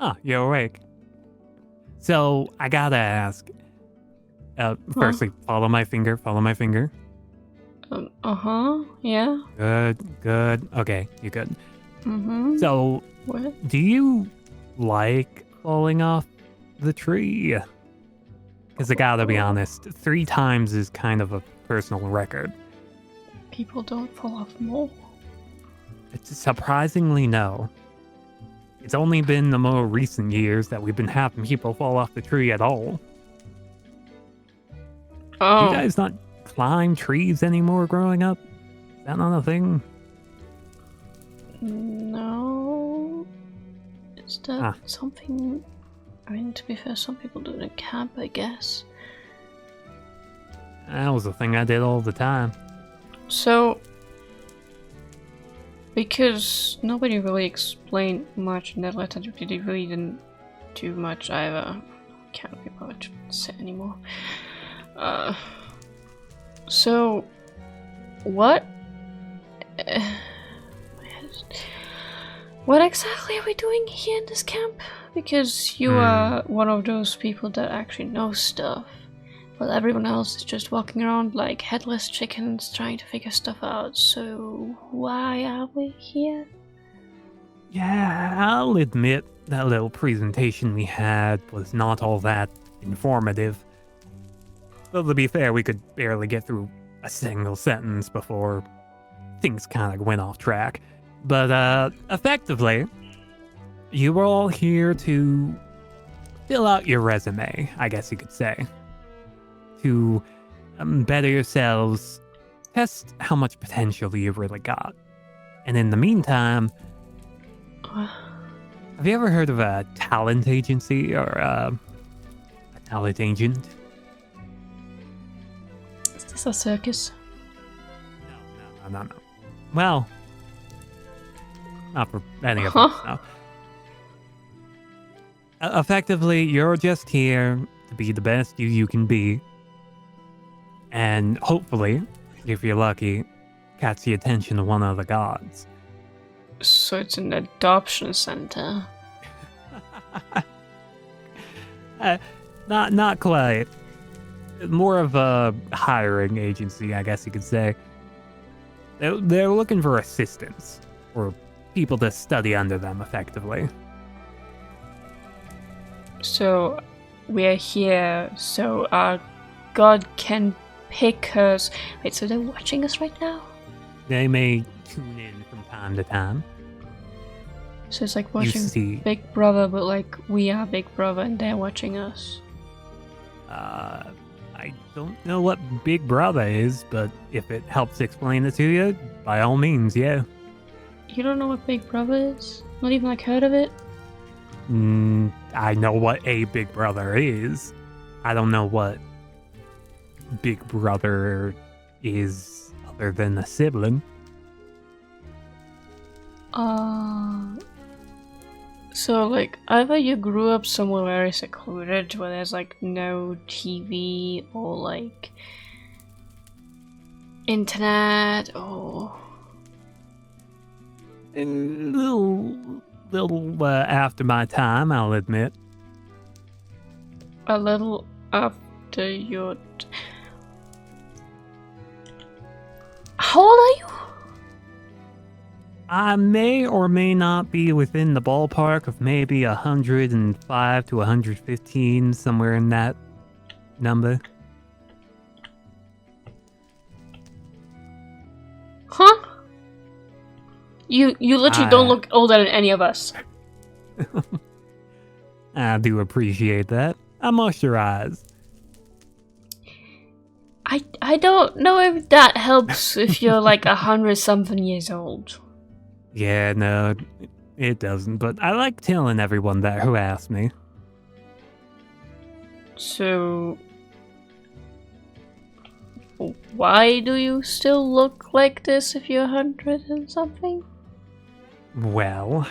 Oh, you're awake. So, I gotta ask. Huh? Firstly, follow my finger, follow my finger. Yeah. Good. Okay, you're good. So, What? do you like falling off the tree? Because I gotta be honest, 3 times is kind of a personal record. People don't fall off more. It's surprisingly no. It's only been the more recent years that we've been having people fall off the tree at all. Oh. Do you guys not climb trees anymore growing up? Is that not a thing? No. Is that something? I mean, to be fair, some people do it in camp, I guess. That was a thing I did all the time. So, because nobody really explained much in that letter, they really didn't do much either. Can't be bothered to say anymore. So, what? What exactly are we doing here in this camp? Because you are one of those people that actually know stuff, while everyone else is just walking around like headless chickens trying to figure stuff out. So why are we here? Yeah, I'll admit that little presentation we had was not all that informative. Though to be fair, we could barely get through a single sentence before things kind of went off track. But effectively, you were all here to fill out your resume, I guess you could say. To better yourselves, test how much potential you really got. And in the meantime, have you ever heard of a talent agency or a talent agent? Is this a circus? No. Well, not for any of us, no. Effectively, you're just here to be the best you can be. And hopefully, if you're lucky, catch the attention of one of the gods. So it's an adoption center. Not quite. More of a hiring agency, I guess you could say. They're looking for assistants, or people to study under them, effectively. So we're here so our god can pick us. Wait, so they're watching us right now? They may tune in from time to time. So it's like watching Big Brother, but like we are Big Brother and they're watching us. I don't know what Big Brother is, but if it helps explain it to you, by all means, yeah. You don't know what Big Brother is? Not even like heard of it? I know what a Big Brother is. I don't know what Big Brother is other than a sibling. So like either you grew up somewhere very secluded where there's like no TV or like internet or A little after my time, I'll admit. a little after your How old are you? I may or may not be within the ballpark of maybe 105 to 115, somewhere in that number. Huh? You literally don't look older than any of us. I do appreciate that. I moisturize. I don't know if that helps if you're like 100-something years old. Yeah, no, it doesn't, but I like telling everyone that who asks me. So, why do you still look like this if you're 100 and something? Well,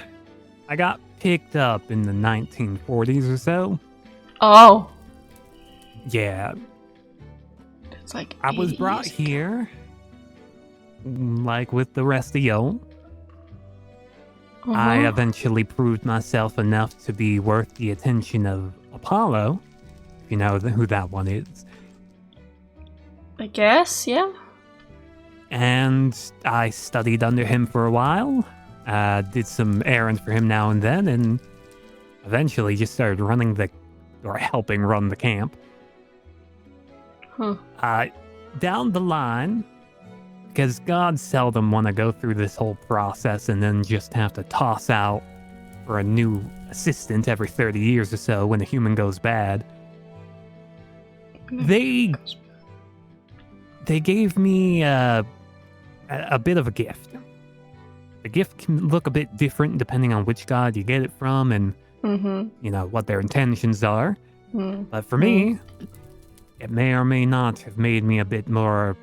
I got picked up in the 1940s or so. Oh. Yeah. It's like I was brought here, like with the rest of y'all. I eventually proved myself enough to be worth the attention of Apollo, if you know who that one is. I guess, yeah. And I studied under him for a while, did some errands for him now and then, and eventually just started helping run the camp. Huh. Down the line, because gods seldom want to go through this whole process and then just have to toss out for a new assistant every 30 years or so when a human goes bad. They gave me a bit of a gift. The gift can look a bit different depending on which god you get it from and you know what their intentions are. But for me, it may or may not have made me a bit more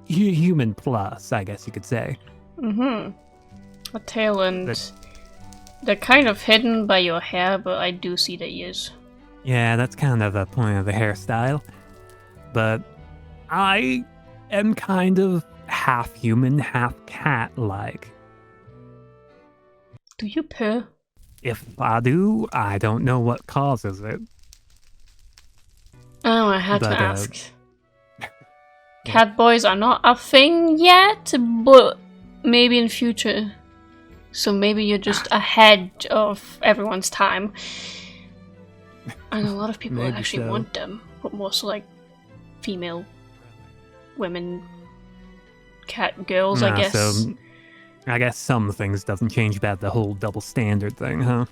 human plus, I guess you could say. A talent. They're kind of hidden by your hair, but I do see the ears. Yeah, that's kind of the point of the hairstyle. But I am kind of half human, half cat-like. Do you purr? If I do, I don't know what causes it. Oh, I had to ask. Cat boys are not a thing yet, but maybe in future. So maybe you're just ahead of everyone's time. And a lot of people actually want them, but mostly like female women, cat girls, I guess. So I guess some things doesn't change about the whole double standard thing, huh?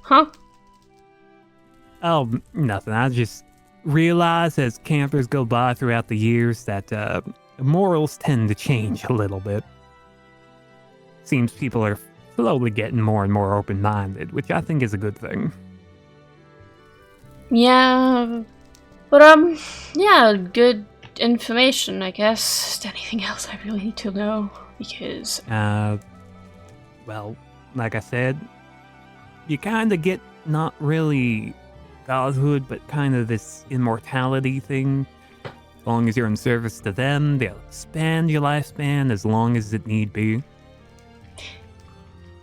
Huh? Oh, nothing. I just realize as campers go by throughout the years that morals tend to change a little bit. Seems people are slowly getting more and more open-minded, which I think is a good thing. Yeah, but yeah, good information, I guess. Is there anything else I really need to know? Because well, like I said, you kind of get not really godhood, but kind of this immortality thing. As long as you're in service to them, they'll expand your lifespan as long as it need be.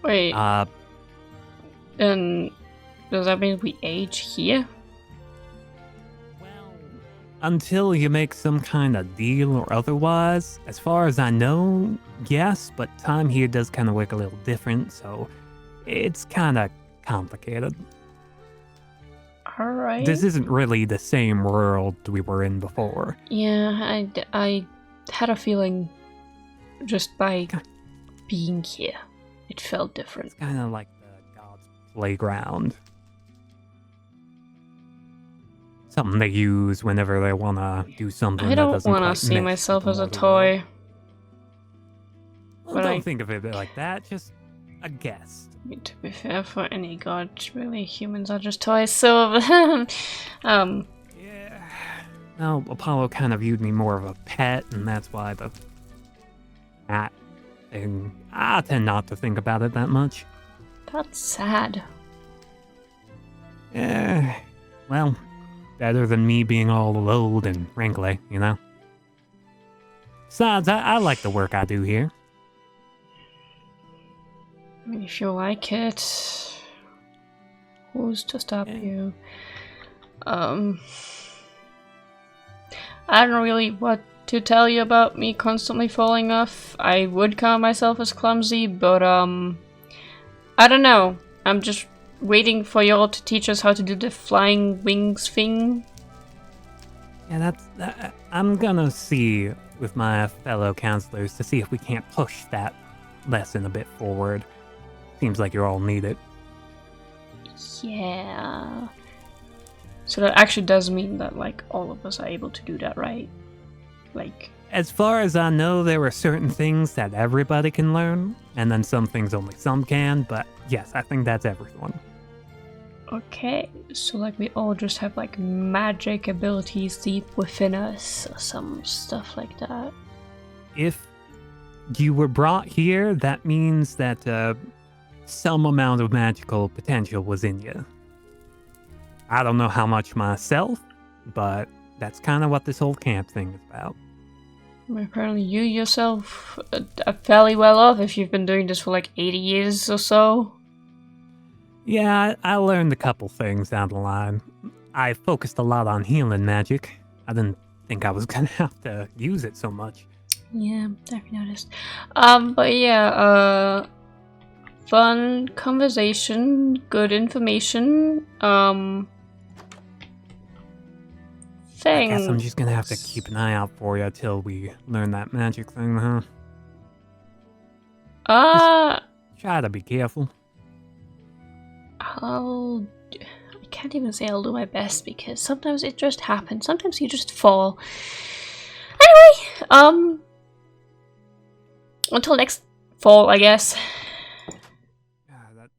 Wait. And does that mean we age here? Well, until you make some kind of deal or otherwise, as far as I know, yes, but time here does kind of work a little different, so it's kind of complicated. Alright. This isn't really the same world we were in before. Yeah, I had a feeling just by being here. It felt different. It's kind of like the god's playground. Something they use whenever they want to do something that doesn't I don't want to see myself as a toy. Well, don't think of it like that, just a guess. To be fair, for any god, really, humans are just toys, so... Yeah. Well, Apollo kind of viewed me more of a pet, and that's why the cat thing... I tend not to think about it that much. That's sad. Yeah, well, better than me being all old and wrinkly, you know? Besides, I like the work I do here. I mean, if you like it, who's to stop you? I don't know really what to tell you about me constantly falling off. I would count myself as clumsy, but I don't know. I'm just waiting for y'all to teach us how to do the flying wings thing. Yeah, I'm gonna see with my fellow counselors to see if we can't push that lesson a bit forward. Seems like you all need it. Yeah. So that actually does mean that, like, all of us are able to do that, right? Like... As far as I know, there are certain things that everybody can learn, and then some things only some can, but yes, I think that's everyone. Okay, so like we all just have like magic abilities deep within us, or some stuff like that. If you were brought here, that means that some amount of magical potential was in you. I don't know how much myself, but that's kind of what this whole camp thing is about. Apparently you yourself are fairly well off if you've been doing this for like 80 years or so. Yeah, I learned a couple things down the line. I focused a lot on healing magic. I didn't think I was gonna have to use it so much. Yeah, I've noticed. But yeah, fun conversation, good information, I guess I'm just gonna have to keep an eye out for you till we learn that magic thing, huh? Try to be careful. I can't even say I'll do my best because sometimes it just happens. Sometimes you just fall. Anyway, until next fall, I guess. I'm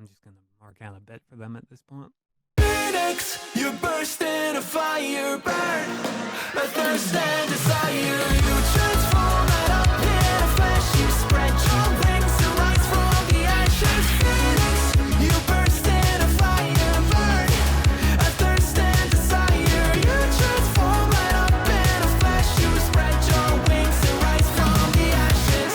just gonna mark out a bet for them at this point. Phoenix, you burst in a fire burn, a thirst and desire. You transform right up in a flash. You spread your wings to rise from the ashes. Phoenix, you burst in a fire burn, a thirst and desire. You transform right up in a flash. You spread your wings to rise from the ashes.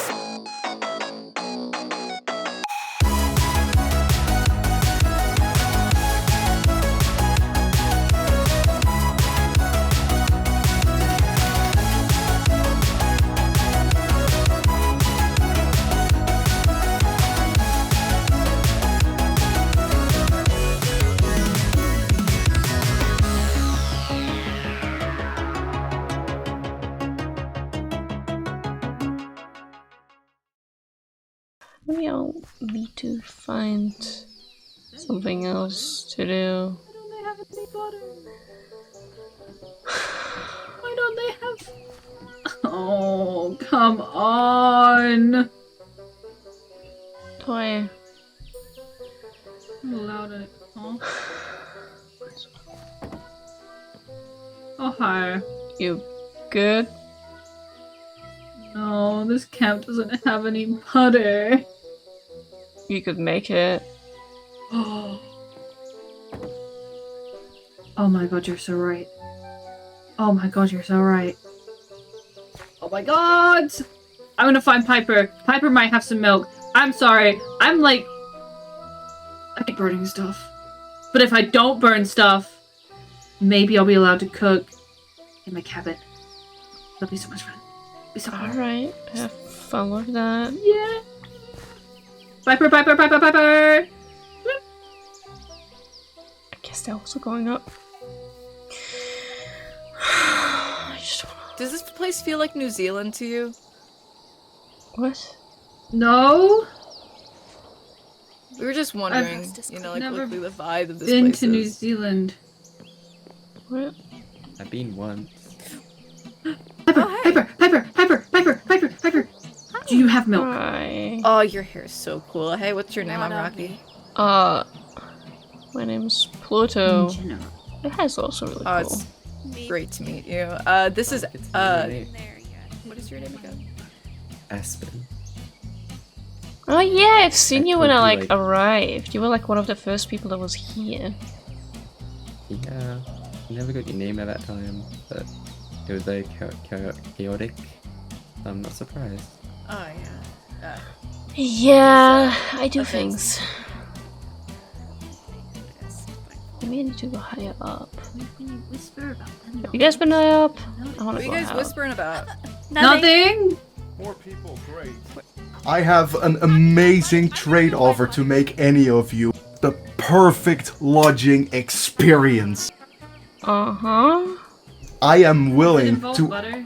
Maybe I'll need to find something else to do. Why don't they have any butter? Why don't they have... Oh, come on! Toy. I'm allowed it. Huh? Oh, hi. You good? No, this camp doesn't have any butter. You could make it. Oh my god, you're so right. Oh my god, you're so right. Oh my god! I'm gonna find Piper. Piper might have some milk. I'm sorry. I'm like... I keep burning stuff. But if I don't burn stuff, maybe I'll be allowed to cook in my cabin. That'll be so much fun. Be so fun. Alright, have fun with that. Yeah! Piper, Piper, Piper, Piper! I guess they're also going up. I just wanna... Does this place feel like New Zealand to you? What? No? We were just wondering, you know, like never quickly the vibe of this Been place to New is. Zealand. What? I've been once. Piper, Oh, hey. Piper, Piper, Piper, Piper, Piper, Piper. Do you have milk? Hi. Oh, your hair is so cool. Hey, what's your name? I'm Rocky. My name's Pluto. In general. It has also really Oh, cool. it's great to meet you. This is It's my name. what is your name again? Aspen. Oh yeah, I've seen I you when I told like you, like- arrived. You were like one of the first people that was here. Yeah, I never got your name at that time, but it was very chaotic. I'm not surprised. Oh yeah. Yeah, I do Thanks. things. Maybe I need to go higher up. We whisper about them. You guys been higher up? I wanna What are go you guys up. whispering about? Nothing? More people, great. I have an amazing trade offer to make any of you the perfect lodging experience. Uh-huh. I am Does it willing involve to. butter?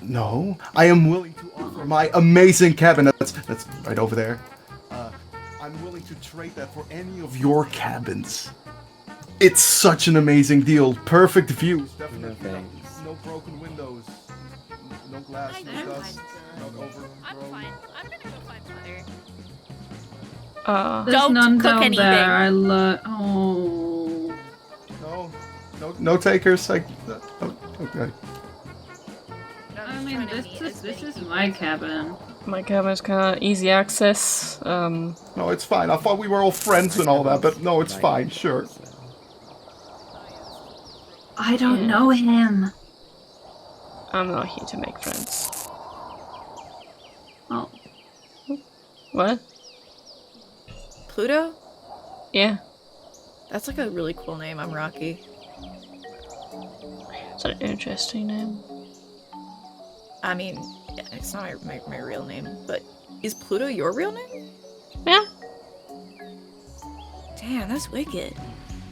No, I am willing to offer my amazing cabin. That's right over there. I'm willing to trade that for any of your cabins. It's such an amazing deal. Perfect views. Definitely. thanks. No broken windows. No glass. No dust. Not overgrown. I'm fine. I'm gonna go find butter. There's Don't none cook down anything. there. I love. Oh. No takers. Okay. I mean, this is my cabin. My cabin's kinda easy access. No, it's fine. I thought we were all friends and all that, but no, it's fine. Sure. I don't know him. I'm not here to make friends. Oh. What? Pluto? Yeah. That's like a really cool name. I'm Rocky. It's an interesting name. I mean, yeah, it's not my real name, but is Pluto your real name? Yeah. Damn, that's wicked.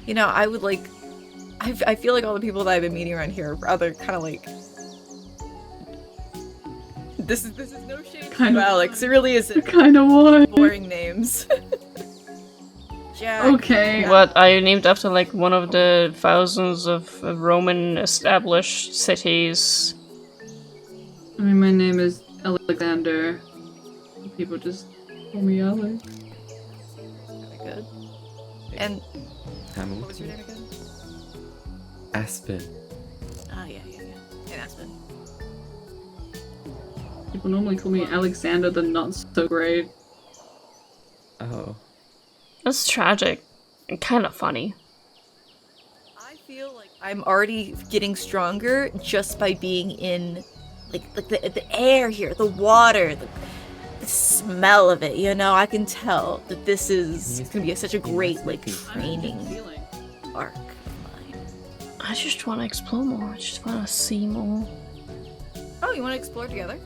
You know, I would like... I feel like all the people that I've been meeting around here are other kind of like... This is no shade to you, Alex. It really isn't. Kind of what? Boring names. Jack. Okay. What, are you named after like one of the thousands of Roman established cities? I mean, my name is Alexander. People just call me Alex. Very good. And what was your name again? Aspen. Oh, yeah. And Aspen. People normally call me Alexander the Not So Great. Oh. That's tragic and kind of funny. I feel like I'm already getting stronger just by being in, like the air here, the water, the smell of it. You know, I can tell that this is gonna be such a great like training arc of mine. I just want to explore more. I just want to see more. Oh, you want to explore together?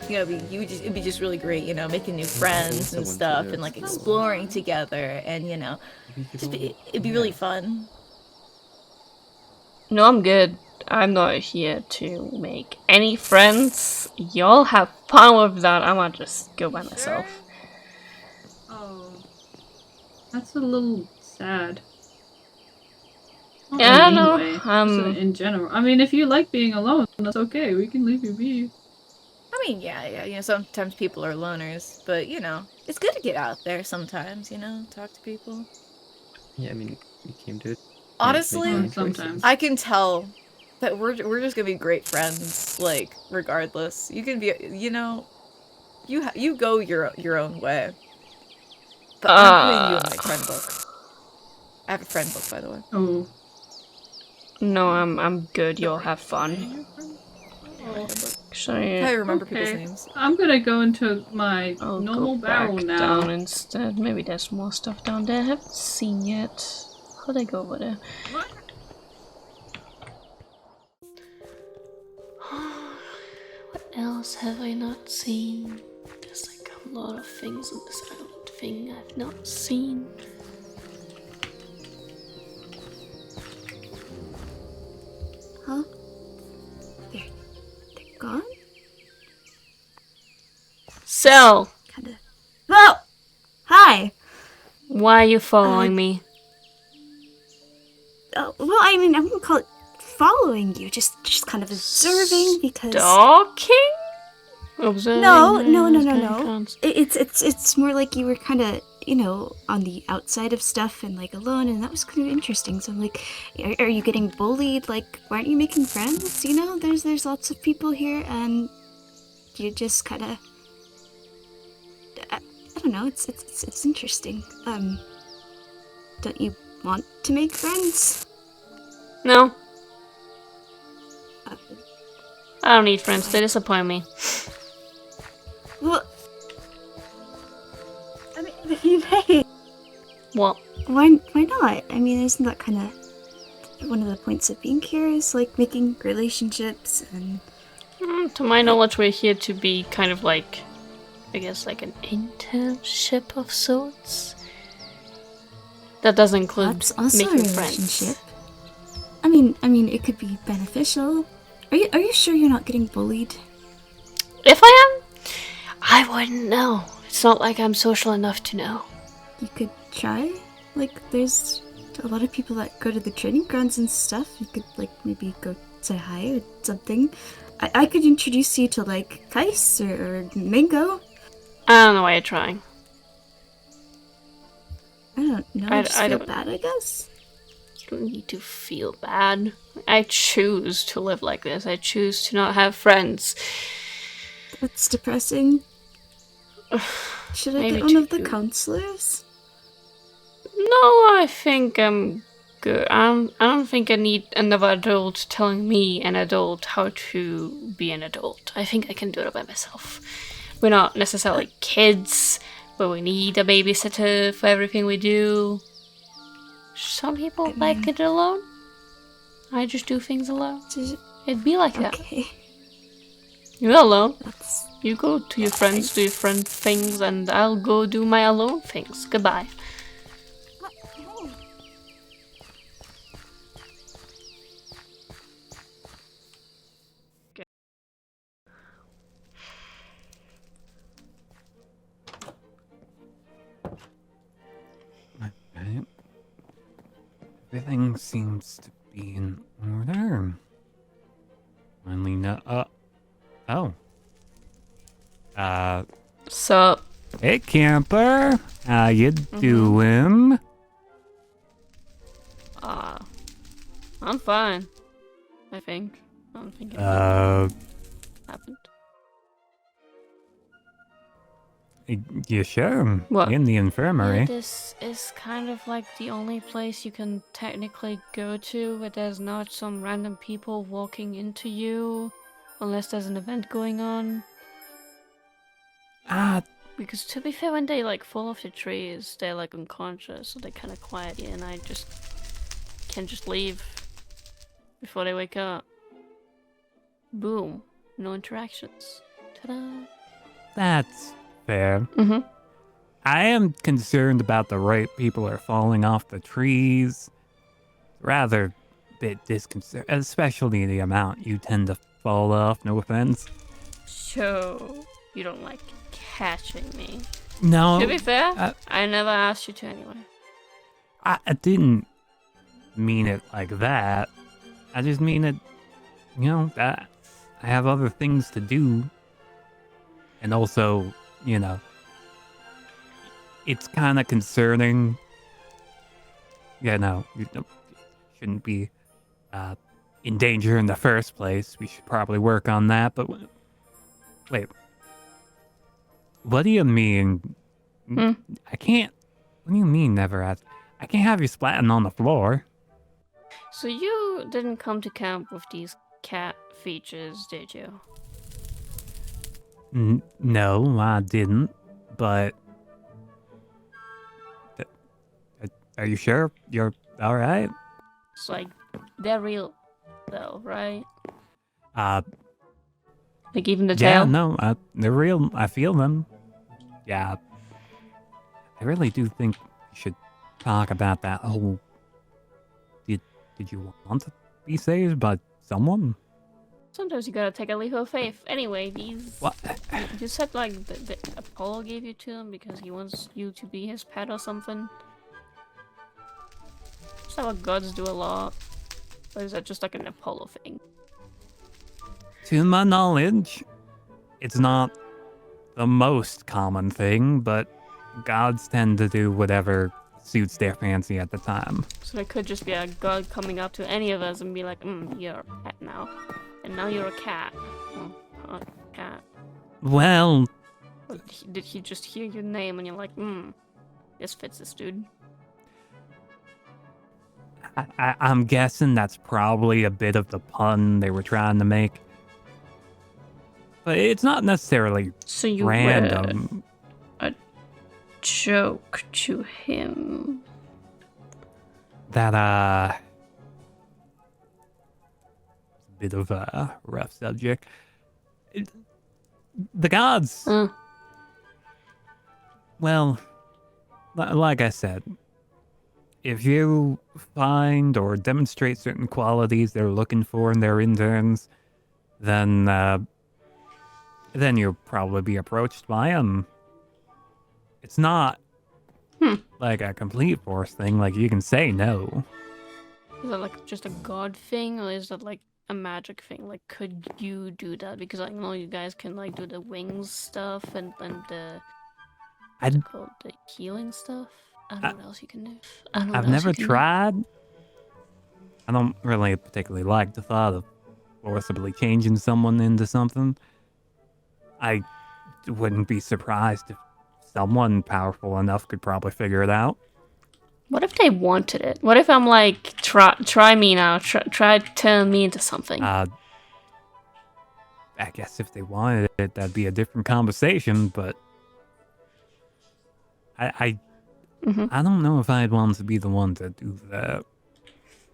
You know, it'd be just really great, you know, making new friends and stuff, and like exploring together, and you know, it'd be really fun. No, I'm good. I'm not here to make any friends. Y'all have fun with that. I'm gonna just go by myself. Oh. That's a little sad. Not Yeah, I in a know. mean way, just in general. I mean, if you like being alone, that's okay. We can leave you be. I mean, yeah, you know, sometimes people are loners, but you know, it's good to get out there sometimes, you know, talk to people. Yeah, I mean, you came to... Honestly, sometimes. I can tell that we're just gonna be great friends, like, regardless. You can be, you know, you go your own way. But I'm putting you in my friend book. I have a friend book, by the way. Oh. No, I'm good. Y'all have fun. Actually, I remember people's names. I'm gonna go into my I'll normal go barrel back now. down instead. Maybe there's more stuff down there I haven't seen yet. How'd I go over there? What else have I not seen? There's like a lot of things on this island thing I've not seen. Huh? They're gone? So, Kinda. Whoa! Hi! why are you following me? Well, I mean, I wouldn't call it following you, just kind of observing because... Stalking? Observing? No. It's more like you were kind of, you know, on the outside of stuff and like alone, and that was kind of interesting. So I'm like, are you getting bullied? Like, why aren't you making friends? You know, there's lots of people here, and you just kind of, I don't know. It's interesting. Don't you want to make friends? No. I don't need friends. They disappoint me. Well, I mean, hey. What? Why not? I mean, isn't that kind of one of the points of being here? Is like making relationships and. To my knowledge, we're here to be kind of like, I guess, like an internship of sorts. That does include That's also making a friends. relationship. I mean, it could be beneficial. Are you sure you're not getting bullied? If I am, I wouldn't know. It's not like I'm social enough to know. You could try. Like, there's a lot of people that go to the training grounds and stuff. You could, like, maybe go say hi or something. I could introduce you to, like, Kyce or Mango. I don't know why you're trying. I don't know. I I just feel don't- bad, I guess. You don't need to feel bad. I choose to live like this. I choose to not have friends. That's depressing. Should I Maybe get one of the too. counselors? No, I think I'm good. I don't think I need another adult telling me, an adult, how to be an adult. I think I can do it by myself. We're not necessarily kids, but we need a babysitter for everything we do. Some people like it alone. I just do things alone. It'd be like that. Okay. You're alone. That's You go to your friends, do your friend things, and I'll go do my alone things. Goodbye. Right. Everything seems to be in order. Finally, no. Oh. Sup? Hey, camper. How you doing? I'm fine. I think. I don't think anything happened. You sure? What? In the infirmary. Yeah, this is kind of like the only place you can technically go to where there's not some random people walking into you, unless there's an event going on. Because to be fair, when they like fall off the trees, they're like unconscious, so they kind of quiet you, and I just can just leave before they wake up. Boom, no interactions. Ta-da! That's fair. Mm-hmm. I am concerned about the right people are falling off the trees. Rather bit disconcerting, especially the amount you tend to fall off, no offense. So, you don't like catching me? No. To be fair, I never asked you to anyway. I didn't mean it like that. I just mean it, that I have other things to do. And also, it's kind of concerning. You shouldn't be in danger in the first place. We should probably work on that. But wait, what do you mean? I can't. What do you mean never asked? I can't have you splatting on the floor. So you didn't come to camp with these cat features, did you? No, I didn't. But are you sure you're all right? It's like they're real, though, right? Like even the Yeah, tail. no, they're real. I feel them. Yeah, I really do think we should talk about that whole. Did you want to be saved by someone? Sometimes you gotta take a leap of faith. Anyway, these. What? You said like the Apollo gave you to him because he wants you to be his pet or something. Is that what gods do a lot? Or is that just like an Apollo thing? To my knowledge, it's not the most common thing, but gods tend to do whatever suits their fancy at the time. So there could just be a god coming up to any of us and be like, you're a pet now. And now you're a cat. Oh, cat. Well, Or did he just hear your name and you're like, this fits this dude? I'm guessing that's probably a bit of the pun they were trying to make. But it's not necessarily So you random. a joke to him. That, a bit of a rough subject. The gods. Well, like I said, if you find or demonstrate certain qualities they're looking for in their interns, then you'll probably be approached by them. It's not like a complete force thing, like you can say no. Is that like just a god thing, or is that like a magic thing? Like, could you do that? Because I know you guys can like do the wings stuff and the what's it called, the healing stuff. I don't know what else you can do. I don't know I've what else never you can do. tried. I don't really particularly like the thought of forcibly changing someone into something. I wouldn't be surprised if someone powerful enough could probably figure it out. What if they wanted it? What if I'm like, try me now, try turn me into something? I guess if they wanted it, that'd be a different conversation, but I don't know if I'd want to be the one to do that.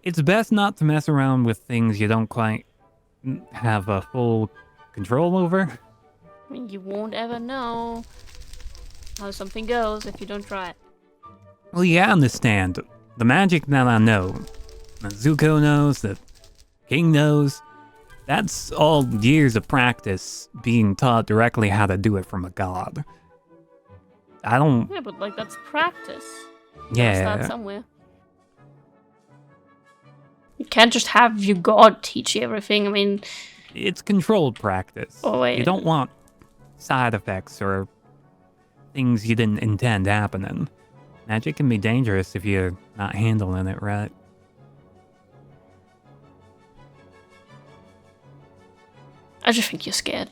It's best not to mess around with things you don't quite have a full control over. I mean, you won't ever know how something goes if you don't try it. Well, yeah, I understand. The magic that I know, that Zuko knows, that King knows, that's all years of practice being taught directly how to do it from a god. I don't... Yeah, but like, that's practice. You Yeah. gotta start somewhere. You can't just have your god teach you everything. I mean... It's controlled practice. Oh, wait. You don't want side effects or things you didn't intend happening. Magic can be dangerous if you're not handling it right. I just think you're scared.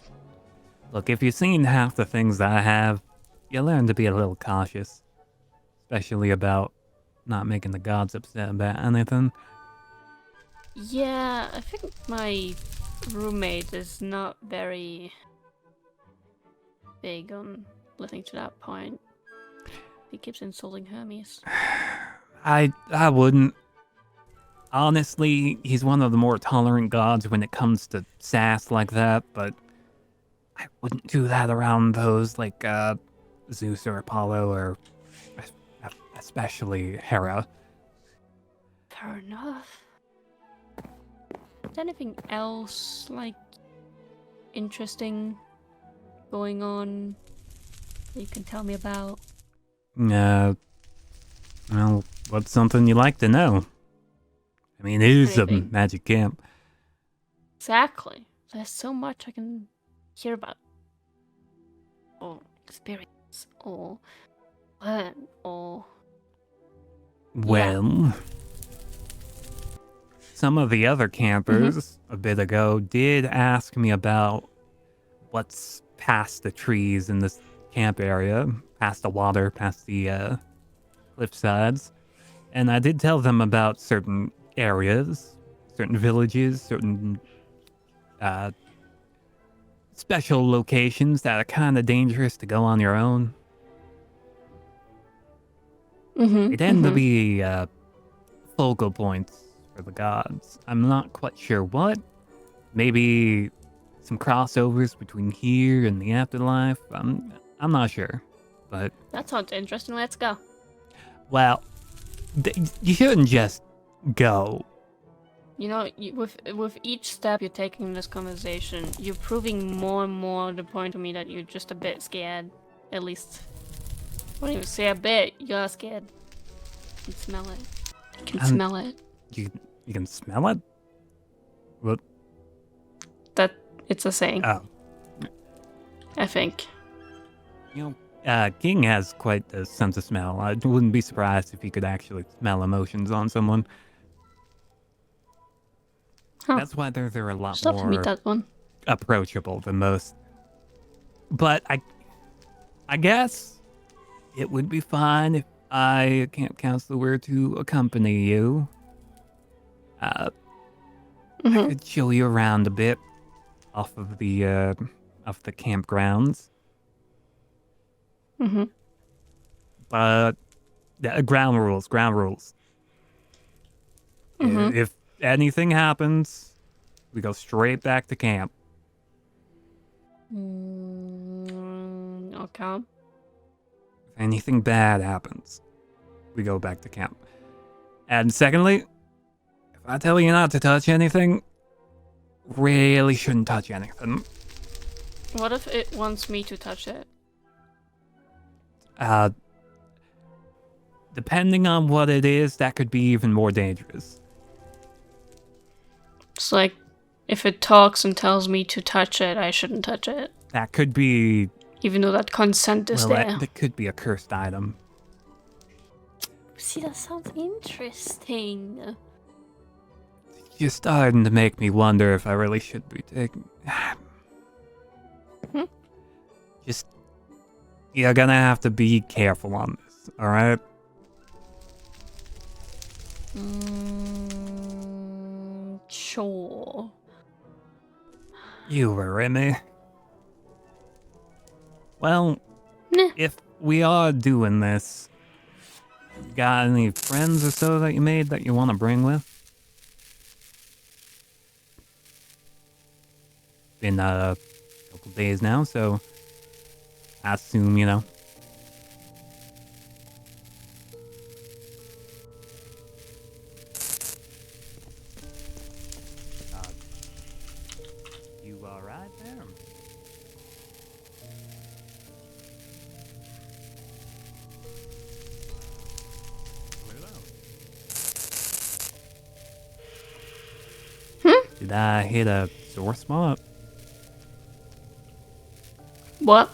Look, if you've seen half the things that I have, you learn to be a little cautious. Especially about not making the gods upset about anything. Yeah, I think my roommate is not very big on living to that point. He keeps insulting Hermes. I wouldn't. Honestly, he's one of the more tolerant gods when it comes to sass like that, but I wouldn't do that around those like Zeus or Apollo or especially Hera. Fair enough. Is there anything else, like, interesting going on that you can tell me about? Well, what's something you like to know? I mean, it is a Anything. magic camp. Exactly. There's so much I can hear about. Or experience. Or learn. Or... Well, some of the other campers a bit ago did ask me about what's past the trees in this camp area, past the water, past the cliff sides. And I did tell them about certain areas, certain villages, certain special locations that are kind of dangerous to go on your own. They tend to be focal points for the gods. I'm not quite sure what. Maybe some crossovers between here and the afterlife. I'm not sure, but That sounds interesting. Let's go. well, you shouldn't just go. You know, with each step you're taking in this conversation, you're proving more and more the point to me that you're just a bit scared. At least, when you say a bit, you're scared. You can smell it. You can smell it. You can smell it. What? That it's a saying. Oh, I think. you know, King has quite a sense of smell. I wouldn't be surprised if he could actually smell emotions on someone. Huh. That's why they're a lot Stop to meet more that one. approachable than most. But I guess it would be fine if I, camp counselor, were to accompany you. I could show you around a bit off of the campgrounds. But ground rules. If anything happens, we go straight back to camp. Okay. If anything bad happens, we go back to camp. And secondly, if I tell you not to touch anything, really shouldn't touch anything. What if it wants me to touch it? Depending on what it is, that could be even more dangerous. It's like, if it talks and tells me to touch it, I shouldn't touch it. That could be, Even though that consent is well, there. that could be a cursed item. See, that sounds interesting. You're starting to make me wonder if I really should be taking... Just, you're gonna have to be careful on this, alright? Sure. You were in me. Well, Nah. if we are doing this, got any friends or so that you made that you want to bring with? Been a couple days now, so I assume, you know. You alright there? Did I hit a sore spot? What?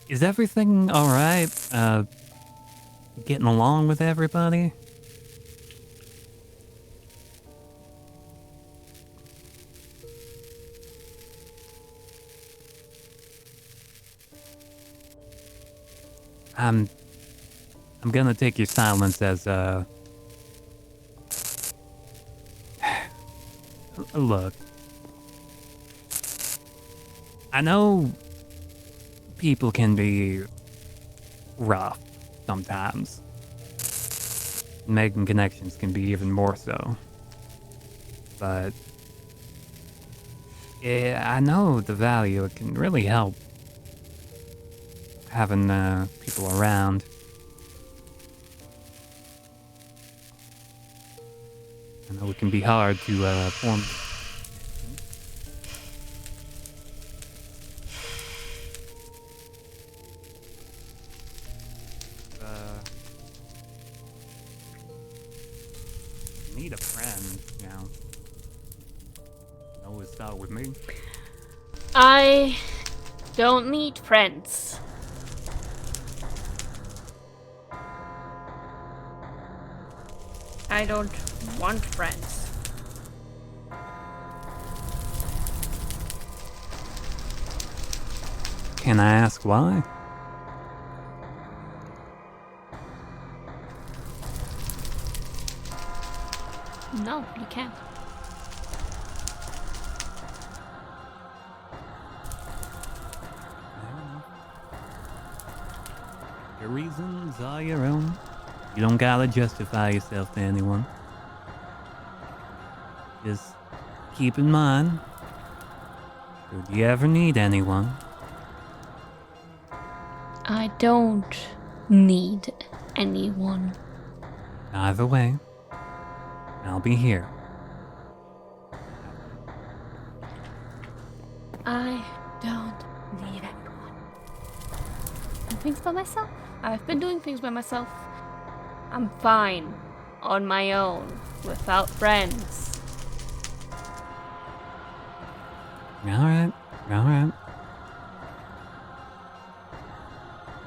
Is everything alright? Getting along with everybody? I'm gonna take your silence as, look. I know people can be rough sometimes. Making connections can be even more so. But I know the value. It can really help having people around. I know it can be hard to form. Need a friend, you know. Always start with me. I don't need friends. I don't want friends. Can I ask why? No, you can't. Your reasons are your own. You don't gotta justify yourself to anyone. Just keep in mind, should you ever need anyone, I don't need anyone. either way, I'll be here. I don't need anyone. Do things by myself. I've been doing things by myself. I'm fine on my own without friends. Alright, alright.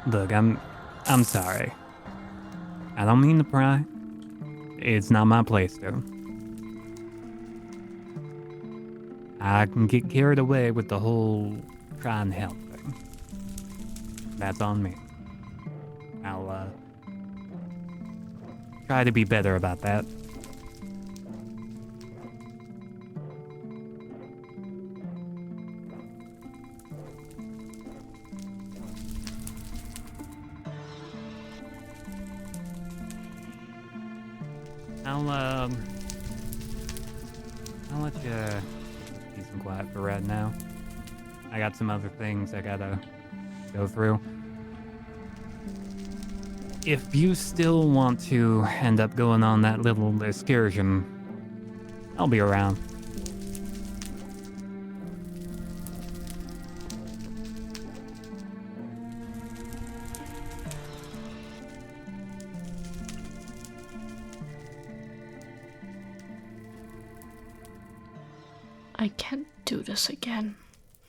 Look, I'm sorry. I don't mean to pry. It's not my place to. I can get carried away with the whole try and help thing. That's on me. I'll try to be better about that. I'll let you peace and quiet for right now. I got some other things I gotta go through. If you still want to end up going on that little excursion, I'll be around. I can't do this again.